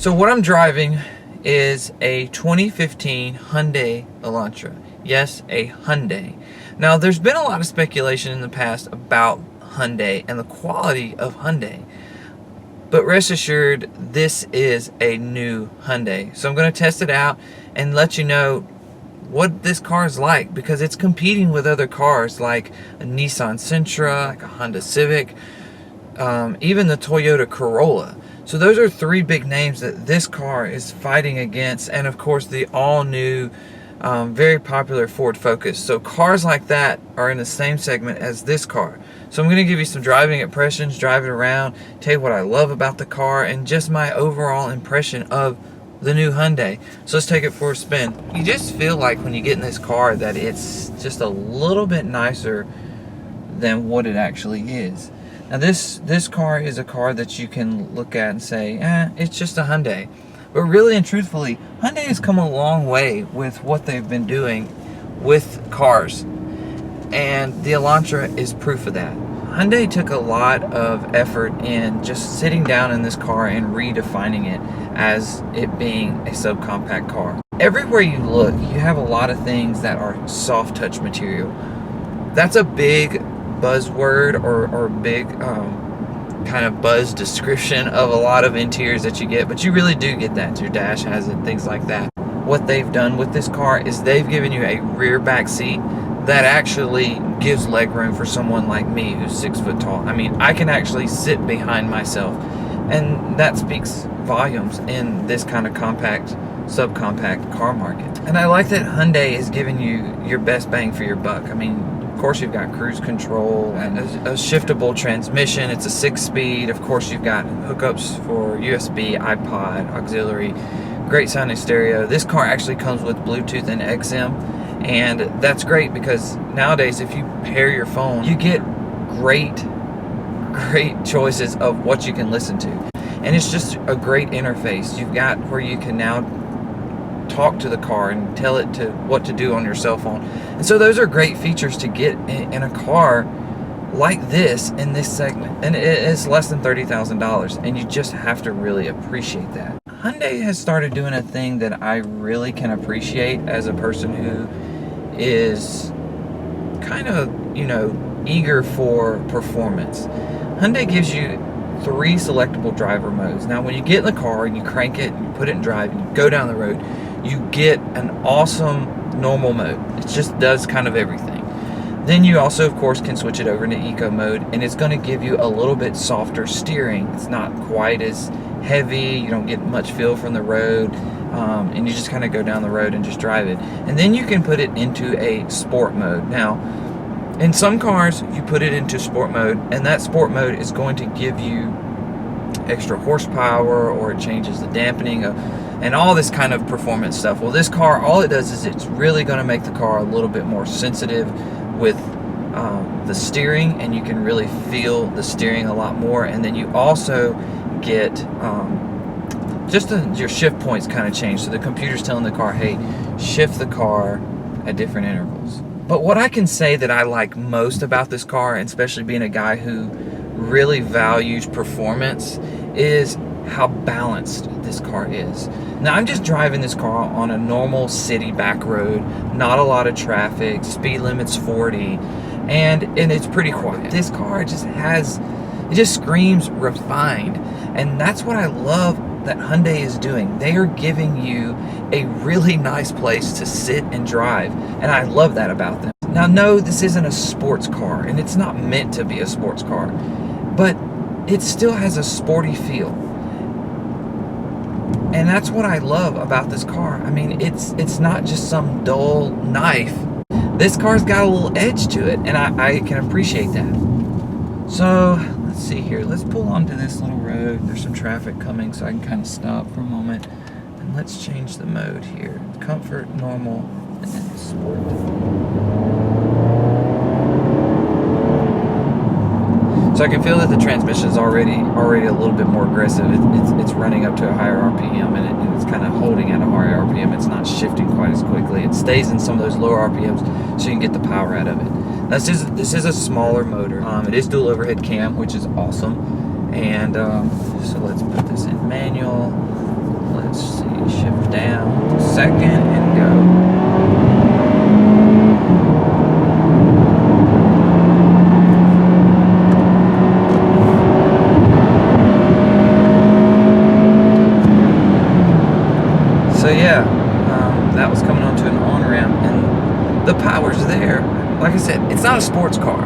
So what I'm driving is a 2015 Hyundai Elantra. Yes, a Hyundai. Now, there's been a lot of speculation in the past about Hyundai and the quality of Hyundai. But rest assured, this is a new Hyundai. So I'm going to test it out and let you know what this car is like, because it's competing with other cars like a Nissan Sentra, like a Honda Civic, even the Toyota Corolla. So those are three big names that this car is fighting against, and of course the all-new, very popular Ford Focus. So cars like that are in the same segment as this car. So I'm going to give you some driving impressions, drive it around, tell you what I love about the car, and just my overall impression of the new Hyundai. So let's take it for a spin. You just feel like when you get in this car that it's just a little bit nicer than what it actually is. Now this car is a car that you can look at and say, it's just a Hyundai. But really and truthfully, Hyundai has come a long way with what they've been doing with cars. And the Elantra is proof of that. Hyundai took a lot of effort in just sitting down in this car and redefining it as it being a subcompact car. Everywhere you look, you have a lot of things that are soft touch material. That's a big buzzword or big kind of buzz description of a lot of interiors that you get, but you really do get that. Your dash has it, things like that. What they've done with this car is they've given you a rear back seat that actually gives leg room for someone like me who's 6 foot tall. I mean, I can actually sit behind myself, and that speaks volumes in this kind of compact, subcompact car market. And I like that Hyundai is giving you your best bang for your buck. I mean, of course you've got cruise control and a shiftable transmission. It's a 6-speed. Of course you've got hookups for USB, iPod, auxiliary, great sounding stereo. This car actually comes with Bluetooth and XM, and that's great because nowadays if you pair your phone, you get great choices of what you can listen to. And it's just a great interface. You've got where you can now talk to the car and tell it to what to do on your cell phone. And so those are great features to get in a car like this in this segment. And it's less than $30,000, and you just have to really appreciate that. Hyundai has started doing a thing that I really can appreciate as a person who is kind of, eager for performance. Hyundai gives you 3 selectable driver modes. Now, when you get in the car and you crank it and you put it in drive and you go down the road, you get an awesome normal mode. It just does kind of everything. Then you also, of course, can switch it over into eco mode, and it's going to give you a little bit softer steering. It's not quite as heavy. You don't get much feel from the road, and you just kind of go down the road and just drive it. And then you can put it into a sport mode. Now, in some cars, you put it into sport mode, and that sport mode is going to give you extra horsepower, or it changes the dampening and all this kind of performance stuff. Well, this car, all it does is it's really going to make the car a little bit more sensitive with the steering, and you can really feel the steering a lot more. And then you also get your shift points kind of change. So the computer's telling the car, hey, shift the car at different intervals. But what I can say that I like most about this car, and especially being a guy who really values performance, is how balanced this car is. Now, I'm just driving this car on a normal city back road, not a lot of traffic, speed limit's 40, and it's pretty quiet. This car it just screams refined, and that's what I love that Hyundai is doing. They are giving you a really nice place to sit and drive, and I love that about them. Now, no, this isn't a sports car, and it's not meant to be a sports car, but it still has a sporty feel. And that's what I love about this car. I mean, it's not just some dull knife. This car's got a little edge to it, and I can appreciate that. So, let's see here. Let's pull onto this little road. There's some traffic coming, so I can kind of stop for a moment. And let's change the mode here. Comfort, normal, and then sport. So I can feel that the transmission is already a little bit more aggressive. It's running up to a higher RPM, and it's kind of holding at a higher RPM. It's not shifting quite as quickly. It stays in some of those lower RPMs so you can get the power out of it. This is a smaller motor. It is dual overhead cam, which is awesome. And so let's put this in manual. Let's see, shift down, second, and go. So yeah, that was coming onto an on-ramp, and the power's there. Like I said, it's not a sports car,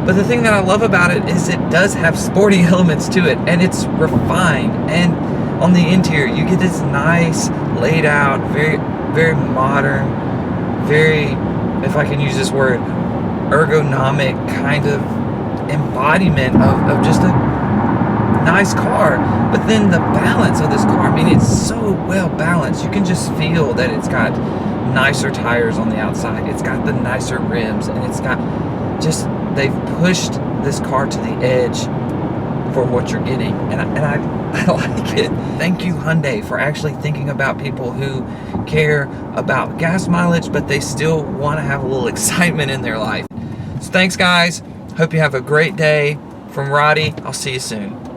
but the thing that I love about it is it does have sporty elements to it, and it's refined. And on the interior, you get this nice, laid out, very, very modern, very, if I can use this word, ergonomic kind of embodiment of just a nice car. But then the balance of this car, I mean, it's so well balanced. You can just feel that it's got nicer tires on the outside, it's got the nicer rims, and it's got just, they've pushed this car to the edge for what you're getting, and I like it. Thank you, Hyundai, for actually thinking about people who care about gas mileage, but they still want to have a little excitement in their life. So thanks, guys. Hope you have a great day. From Roddy, I'll see you soon.